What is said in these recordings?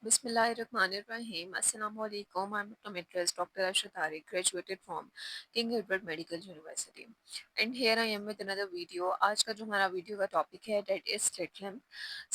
Bismillahirrahmanirrahim. Assalamu alaikum. I'm optometrist Dr. Asha Tariq, graduated from King Edward Medical University. And here I am with another video. आज का जो हमारा video का topic है that is slit lamp.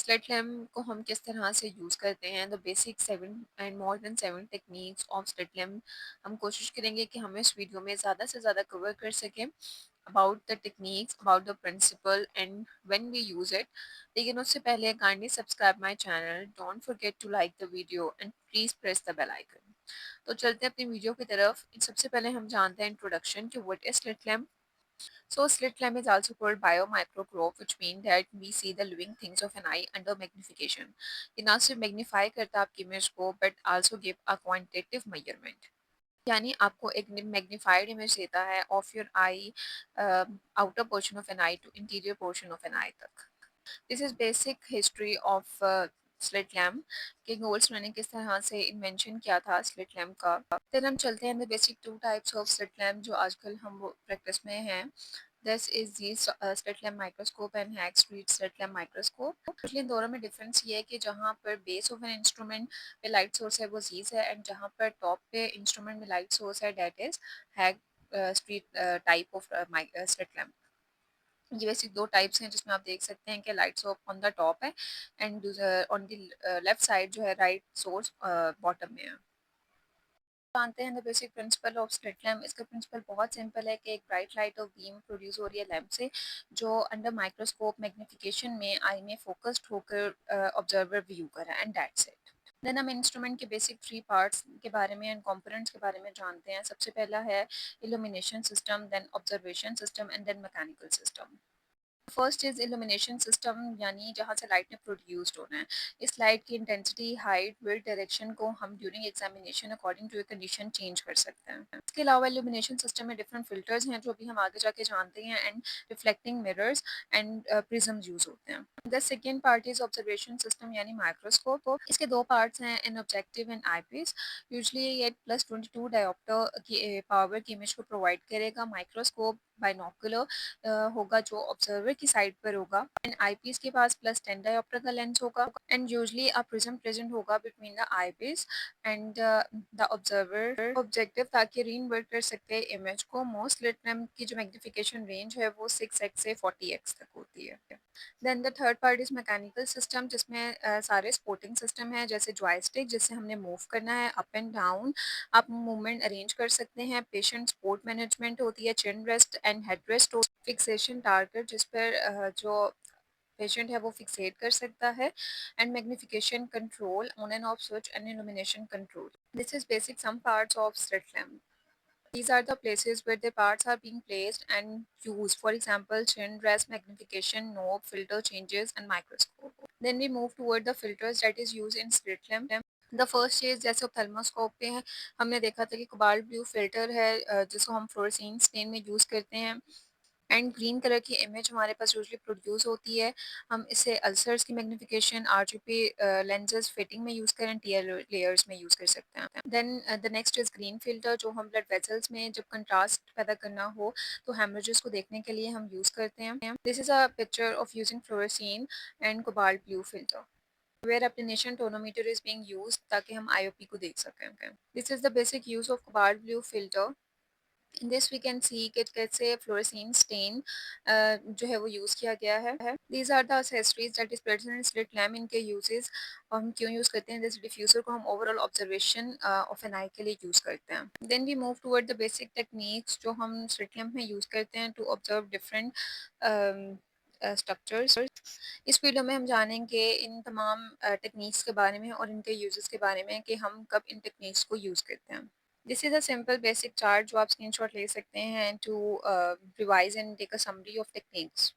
Slit lamp को हम किस तरह से यूज़ करते हैं, the basic 7 techniques of slit lamp हम कोशिश करेंगे कि हम इस वीडियो में ज़्यादा से ज़्यादा कवर कर सकें about the techniques, about the principle and when we use it. लेकिन उससे पहले kindly subscribe my channel, don't forget to like the video and please press the bell icon. तो चलते हैं अपनी वीडियो की तरफ। सबसे पहले हम जानते हैं इंट्रोडक्शन कि what is slit lamp. So slit lamp is also called biomicroscope, which means that we see the living things of an eye under magnification. ये ना सिर्फ मैग्नीफाई करता है आपकी इमेज को but also give a quantitative measurement, यानी आपको एक मैग्नीफाइड इमेज देता है of your eye, outer portion of an eye to interior portion of an eye तक। This is basic history of slit lamp कि गोल्ड्स ने किस तरह से इन्वेंशन किया था स्लिट लैम्प का। फिर हम चलते हैं the basic two types of slit lamp जो आजकल हम प्रैक्टिस में हैं। This is the slit lamp microscope and hack street slit lamp microscope. इसलिए दोनों में डिफरेंस ये है कि जहाँ पर बेस ऑफ एन इंस्ट्रूमेंट पे लाइट सोर्स है वो जीज है, एंड जहाँ पर टॉप पे इंस्ट्रूमेंट में लाइट सोर्स है that is Haag Streit type of slit lamp. ये वैसे दो टाइप्स हैं जिसमें आप देख सकते हैं कि light source on the top है and on the left side जो है राइट सोर्स बॉटम में है। जानते हैं the basic principle of slit lamp. इसका प्रिंसिपल बहुत सिंपल है कि एक bright light of beam produce हो रही है लैम्प से जो अंडर माइक्रोस्कोप मैग्निफिकेशन में आई में फोकस्ड होकर ऑब्जर्वर व्यू कर रहा है, एंड दैट्स इट। देन हम इंस्ट्रूमेंट के बेसिक 3 पार्ट्स के बारे में एंड कंपोनेंट्स के बारे में जानते हैं। सबसे पहला है illumination system, then observation system and then mechanical system. First is illumination system, यानी जहाँ से लाइट ने प्रोड्यूस्ड होना है। इस लाइट की इंटेंसिटी, हाइट, विड्थ, डायरेक्शन को हम during examination according to a condition change कर सकते हैं। इसके अलावा इल्यूमिनेशन सिस्टम में डिफरेंट फिल्टर्स हैं जो भी हम आगे जाके जानते हैं, and reflecting mirrors and prisms use होते हैं। The second part is observation system यानी माइक्रोस्कोप। इसके दो पार्ट्स हैं, an objective and eyepiece. Usually ये +22 डायोप्टर की पावर की इमेज को प्रोवाइड करेगा। माइक्रोस्कोप बाइनोकुलर होगा जो ऑब्जर्वर की साइड पर होगा, एंड आईपीस के पास +10 डायोप्टर का लेंस होगा, and usually a prism present होगा between the eyepiece and the observer objective, ताकि रीइन्वर्ट कर सकते हैं इमेज को। मोस्ट स्लिट लैम्प की जो मैग्निफिकेशन रेंज है वो 6x से 40x तक होती है। Then the third part is mechanical system, जिसमें सारे सपोर्टिंग सिस्टम है जैसे जॉयस्टिक जिससे हमने मूव करना है अप एंड डाउन, आप मूवमेंट अरेंज कर सकते हैं। पेशेंट सपोर्ट मैनेजमेंट होती है, chin rest and head rest, fixation target जिस पर जो पेशेंट है वो फिक्सेट कर सकता है, and magnification control, on and off switch and illumination control. This is basic some parts of slit lamp. These are the places where the parts are being placed and used. For example, chin rest, magnification, knob, filter changes, and microscope. Then we move toward the filters that is used in slit lamp. The first चीज़ जैसे ophthalmoscope पे है, हमने देखा था कि cobalt blue filter है जिसको हम फ्लोरेसेंट स्टेन में यूज़ करते हैं, एंड ग्रीन कलर की इमेज हमारे पास यूजली प्रोड्यूस होती है। हम इसे अल्सर्स की मैग्निफिकेशन, आरजीपी लेंसेज फिटिंग में यूज़ करें, टीयर लेयर्स में यूज़ कर सकते हैं। Then the next is green filter जो हम ब्लड वेसल्स में जब कंट्रास्ट पैदा करना हो तो हेमरेजेस को देखने के लिए हम यूज़ करते हैं। This is a picture of using fluorescein and cobalt blue filter where applanation tonometer is being used ताकि हम आईओपी को देख सकें। This is the basic use of cobalt blue filter. In this we can see कि कैसे fluorescent stand जो है वो यूज़ किया गया है। These are the accessories that is present in slit lamp. इनके यूजेस हम क्यों यूज़ करते हैं, जैसे डिफ्यूज़र को हम overall observation of an eye के लिए यूज़ करते हैं। Then we move toward the basic techniques जो हम स्लिट लैम्प में यूज़ करते हैं टू ऑब्जर्व डिफरेंट स्ट्रक्चर्स। इस वीडियो में हम जानेंगे इन तमाम टेक्निक्स के बारे में और इनके यूजेस के बारे में कि हम कब इन टेक्निक्स को यूज़ करते हैं। This is a simple basic chart जो आप स्क्रीनशॉट ले सकते हैं to revise and take a summary of techniques.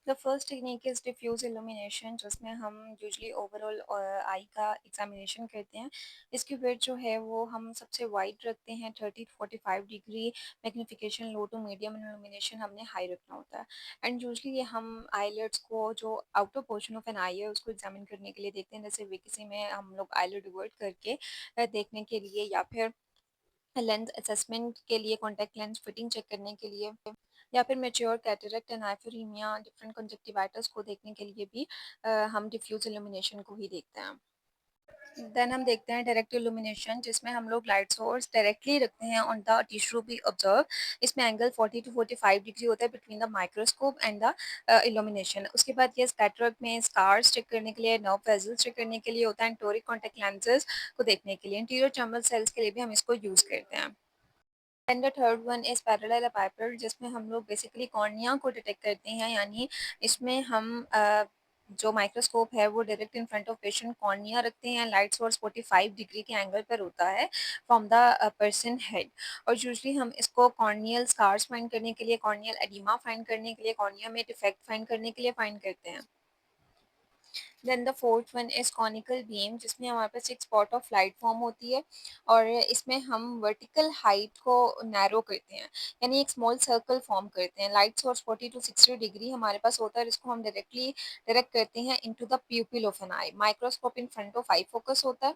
The first technique is diffuse illumination, जिसमें हम यूजली ओवरऑल आई का एग्जामिनेशन करते हैं। इसकी वेट जो है वो हम सबसे वाइड रखते हैं 30 to 45 degree. Magnification low to medium, illumination हमने हाई रखना होता है, एंड यूजली ये हम आईलेट्स को जो आउटर पोर्शन ऑफ एन आई है उसको एग्जामिन करने के लिए देखते हैं, जैसे किसी में हम लोग आईलेट डिवर्ट करके देखने के लिए, या फिर लेंस असेसमेंट के लिए, कॉन्टैक्ट लेंस फिटिंग चेक करने के लिए, या फिर मैच्योर कैटरेक्ट एंड आइफोरीमिया डिफरेंट कंजक्टिवाइटिस को देखने के लिए भी हम डिफ्यूज इल्यूमिनेशन को ही देखते हैं। देन हम देखते हैं डायरेक्ट इल्यूमिनेशन, जिसमें हम लोग लाइट सोर्स डायरेक्टली रखते हैं on the tissue B observe. इसमें एंगल 40 टू 45 डिग्री होता है between the microscope and the illumination. उसके बाद ये कैटरेक्ट में स्कार्स चेक करने के लिए, नर्व वेजल्स चेक करने के लिए होता है, एंड टोरिक कॉन्टैक्ट लेंसेज को देखने के लिए, इंटीरियर चैम्बर सेल्स के लिए भी हम इसको यूज़ करते हैं। And the third one is parallel Piper, जिसमें हम लोग बेसिकली कॉर्निया को डिटेक्ट करते हैं, यानी इसमें हम जो माइक्रोस्कोप है वो direct in front of patient cornea रखते हैं। लाइट सोर्स 45 डिग्री के एंगल पर होता है फ्रॉम द पर्सन हेड, और यूजली हम इसको कॉर्नियल स्कार्स फाइंड करने के लिए, कॉर्नियल एडिमा फाइंड करने के लिए, कॉर्निया में डिफेक्ट फाइंड करने के लिए फाइंड करते हैं। Then the fourth one is conical beam, जिसमें हमारे पास एक स्पॉट ऑफ लाइट फॉर्म होती है, और इसमें हम वर्टिकल हाइट को नैरो करते हैं, यानी एक स्मॉल सर्कल फॉर्म करते हैं। लाइट सोर्स 40 टू 60 डिग्री हमारे पास होता है, इसको हम डायरेक्टली डायरेक्ट करते हैं into the pupil of an eye. Microscope in front of eye focus होता है।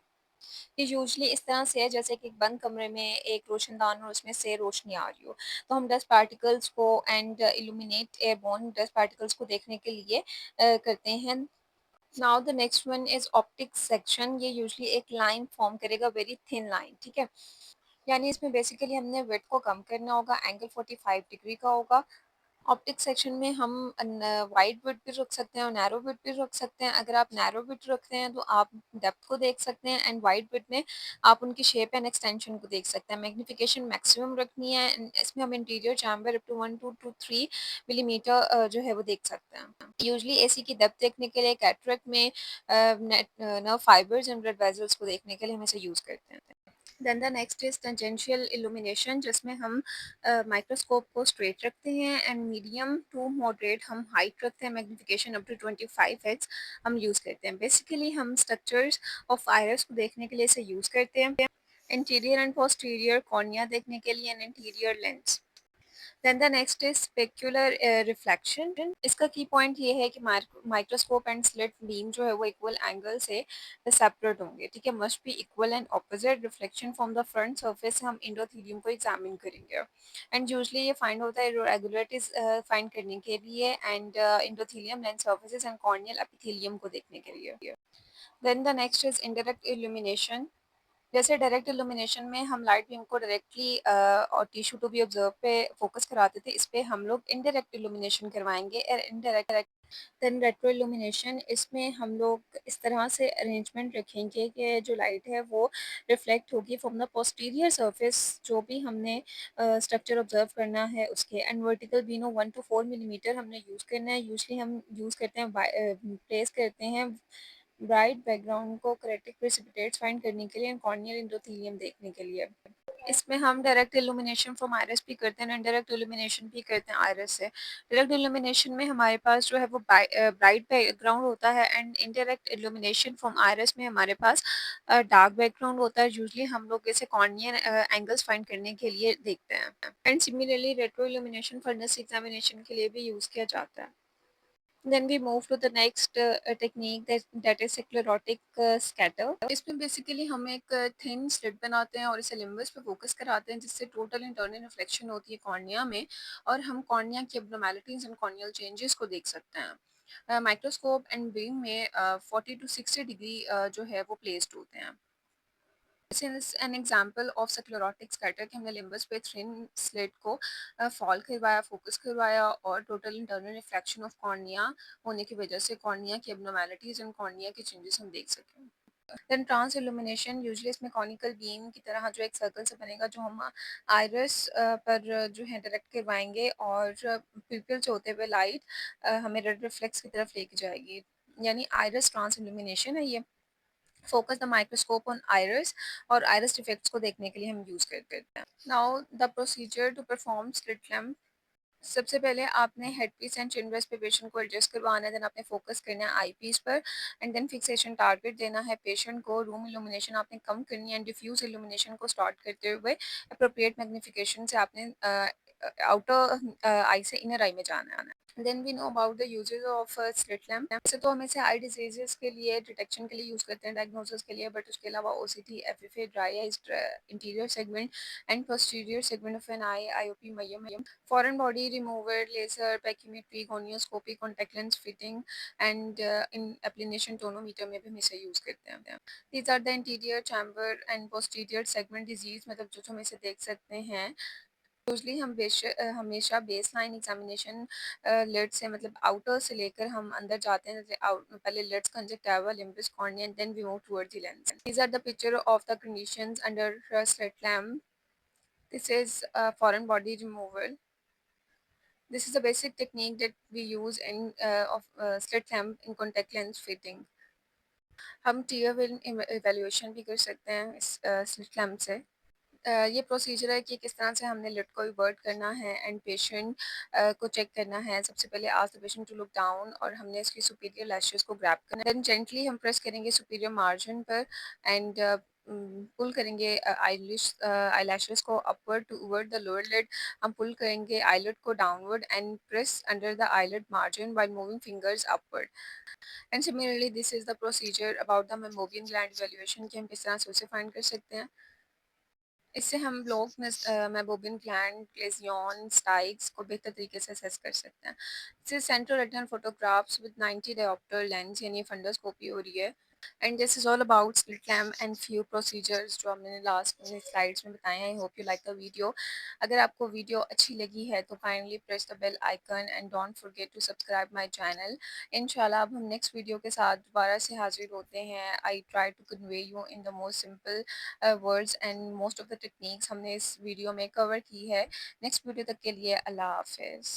ये यूजुअली इस तरह से है जैसे कि एक बंद कमरे में एक रोशनदान और उसमें से रोशनी आ रही हो, तो हम डस्ट पार्टिकल्स को and illuminate airborne dust particles को देखने के लिए करते हैं। Now the next one is optic section. ये यूजुअली एक लाइन फॉर्म करेगा, वेरी थिन लाइन, ठीक है। यानी इसमें बेसिकली हमने विड्थ को कम करना होगा, एंगल 45 डिग्री का होगा। ऑप्टिक सेक्शन में हम वाइड विड्थ भी रख सकते हैं और नैरो विड्थ भी रख सकते हैं। अगर आप नैरो विड्थ रखते हैं तो आप डेप्थ को देख सकते हैं, एंड वाइड विड्थ में आप उनकी शेप एंड एक्सटेंशन को देख सकते हैं। मैग्निफिकेशन मैक्सिमम रखनी है, and इसमें हम interior chamber up to 1 to 3 millimetre जो है वो देख सकते हैं। यूजली एसी की डेप्थ देखने के लिए, कैटरेक्ट में nerve fibres and blood vessels को देखने के लिए हम इसे यूज करते हैं। Then the next is tangential illumination, जिसमें हम माइक्रोस्कोप को स्ट्रेट रखते हैं एंड मीडियम टू मॉडरेट हम हाइट रखते हैं, मैग्निफिकेशन अप टू 25x हम यूज़ करते हैं। बेसिकली हम स्ट्रक्चर्स ऑफ आयरस को देखने के लिए इसे यूज़ करते हैं, इंटीरियर एंड पोस्टीरियर कॉर्निया देखने के लिए, and interior lens. Then the next is specular reflection. इसका की पॉइंट ये है कि माइक्रोस्कोप एंड स्लिट बीम जो है वो इक्वल एंगल से सेपरेट होंगे, ठीक है। Must be equal and opposite reflection from the front surface हम इंडोथेलियम को एग्जामिन करेंगे, एंड यूजली ये फाइंड होता है इरेगुलरिटीज फाइंड करने के लिए, and endothelium lens surfaces and corneal epithelium को देखने के लिए। Then the next is indirect illumination. जैसे डायरेक्ट इल्यूमिनेशन में हम लाइट बीम को डायरेक्टली और टिश्यू टू बी ऑब्जर्व पे फोकस कराते थे, इस पे हम लोग इनडायरेक्ट इल्यूमिनेशन करवाएंगे। इनडायरेक्ट देन रेट्रो इल्यूमिनेशन, इसमें हम लोग इस तरह से अरेंजमेंट रखेंगे कि जो लाइट है वो रिफ्लेक्ट होगी फ्रॉम द पोस्टीरियर सरफेस, जो भी हमने स्ट्रक्चर ऑब्जर्व करना है उसके, and vertical Bino 1 to 4 millimetre हमने यूज़ करना है। यूजली हम यूज़ करते हैं, प्लेस करते हैं ब्राइट बैकग्राउंड को करेक्टिव प्रेसिपिटेट्स फाइंड करने के लिए, एंड कॉर्नियल एंडोथेलियम देखने के लिए। इसमें हम डायरेक्ट इल्यूमिनेशन फ्रॉम आइरिस भी करते हैं, इनडायरेक्ट इल्यूमिनेशन भी करते हैं आइरिस से। डायरेक्ट इल्यूमिनेशन में हमारे पास जो है वो ब्राइट बैकग्राउंड होता है, and indirect illumination from iris में हमारे पास डार्क बैकग्राउंड होता है। यूजली हम लोग इसे कॉर्नियल एंगल्स फाइंड करने के लिए देखते हैं, and similarly retro illumination furnace examination के लिए भी यूज़ किया जाता है। Then we move to the next technique that is sclerotic scatter. इसमें बेसिकली हम एक थिन स्लिट बनाते हैं और इसे लिम्बस पे फोकस कराते हैं, जिससे टोटल इंटरनल रिफ्लेक्शन होती है कॉर्निया में, और हम कॉर्निया की एब्नॉर्मैलिटीज एंड कॉर्नियल चेंजेस को देख सकते हैं। माइक्रोस्कोप एंड बीम में 40 to 60 डिग्री जो है वो प्लेस्ड होते हैं। Since an example of sclerotic scatter कि हमने लिम्बस पे थिन स्लिट को फॉल करवाया, फोकस करवाया, और total internal reflection of cornea होने की वजह से कॉर्निया की एब्नॉर्मैलिटीज एंड कॉर्निया के चेंजेस हम देख सकें। देन ट्रांस इल्यूमिनेशन, यूजुअली इसमें कॉनिकल बीम की तरह जो एक सर्कल से बनेगा, जो हम आइरिस पर जो है डायरेक्ट करवाएंगे, और पिupil से होते हुए लाइट हमें रेड रिफ्लेक्स की तरफ लेके जाएगी, यानी आइरिस ट्रांस इल्यूमिनेशन है ये। Focus the microscope on iris, और आइरिस डिफेक्ट्स को देखने के लिए हम यूज़ करते हैं। Now the procedure to perform slit lamp. सबसे पहले आपने head piece and chin rest पे पेशेंट को एडजस्ट करवाना है, देन आपने फोकस करना है आई पीस पर, एंड देन फिक्सेशन टारगेट देना है पेशेंट को। रूम इल्यूमिनेशन आपने कम करनी है, एंड डिफ्यूज इल्यूमिनेशन को स्टार्ट करते हुए अप्रोप्रिएट मैग्निफिकेशन से आपने आउटर आई से इनर आई में जाना है। Then we know about the uses of slit lamp. वैसे तो हम इसे आई डिजीजेस के लिए डिटेक्शन के लिए यूज़ करते हैं, डायग्नोसिस के लिए, बट उसके अलावा OCT, FFA, dry eyes, interior segment and posterior segment of an eye, IOP, मयम, foreign body remover, laser, pachymetry, gonioscopy, contact lens fitting and in applanation tonometer में भी हम इसे यूज़ करते हैं। These are the interior chamber and posterior segment disease, मतलब जो हम इसे देख सकते हैं। यूजली हम हमेशा बेस लाइन एग्जामिनेशन लिड से, मतलब आउटर से लेकर हम अंदर जाते हैं, जैसे पहले lids, conjunctiva, limbus, cornea, and then we move towards the lens. These are the picture of the conditions under slit lamp. This is foreign body removal. This is the basic technique that we use in of slit lamp in contact lens fitting. हम tier will evaluation भी कर सकते हैं इस slit lamp से। ये procedure है कि किस तरह से हमने लिड को इवर्ट करना है एंड पेशेंट को चेक करना है। सबसे पहले ask the patient to look down और हमने इसकी सुपीरियर लैशेस को ग्रैब करना है। देन जेंटली हम प्रेस करेंगे सुपीरियर मार्जिन पर एंड पुल करेंगे आईलैशेस को upward toward the lower lid. हम पुल करेंगे आईलिड को downward and press under the eyelid margin by moving fingers upward. And similarly this is the procedure about the meibomian gland evaluation कि हम किस तरह से उसे फाइंड कर सकते हैं। इससे हम लोग मेबोबियन ग्लैंड, लेजियन, स्टाइक्स को बेहतर तरीके से असेस कर सकते हैं। इससे central retinal photographs with 90 dioptre lens यानी फंडोस्कोपी हो रही है। And this is all about slit lamp and few procedures जो हमने लास्ट में स्लाइड्स में बताए हैं। I hope you like the video. अगर आपको वीडियो अच्छी लगी है तो kindly press the bell icon and don't forget to subscribe my channel. इंशाल्लाह अब हम नेक्स्ट वीडियो के साथ दोबारा से हाजिर होते हैं। I try to convey you in the most simple words and most of the techniques हमने इस वीडियो में कवर की है। नेक्स्ट वीडियो तक के लिए अल्लाह हाफिज़।